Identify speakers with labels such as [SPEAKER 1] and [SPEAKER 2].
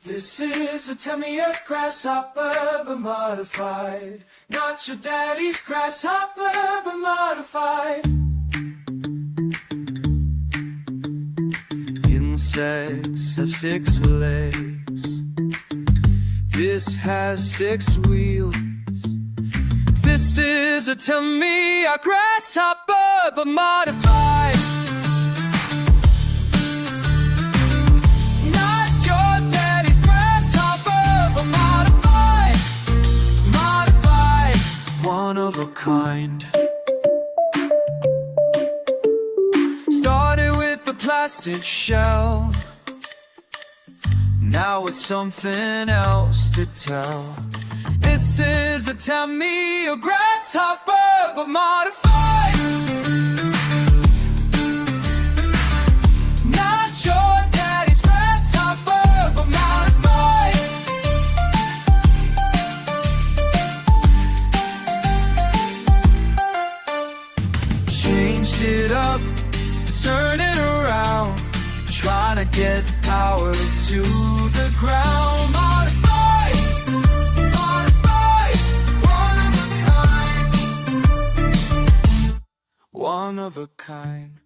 [SPEAKER 1] This is a Tamiya Grasshopper, but modified. Not your daddy's Grasshopper, but modified. Insects have 6 legs. This has 6 wheels. This is a Tamiya Grasshopper, but modified. Not your daddy's Grasshopper, but modified. Modified, one of a kind. Started with a plastic shell. Now it's something else to tell. This is a Tamiya Grasshopper, but modified. Not your daddy's Grasshopper, but modified. Changed it up, turn it around, trying to get the power to the ground. Modified, modified, one of a kind. One of a kind.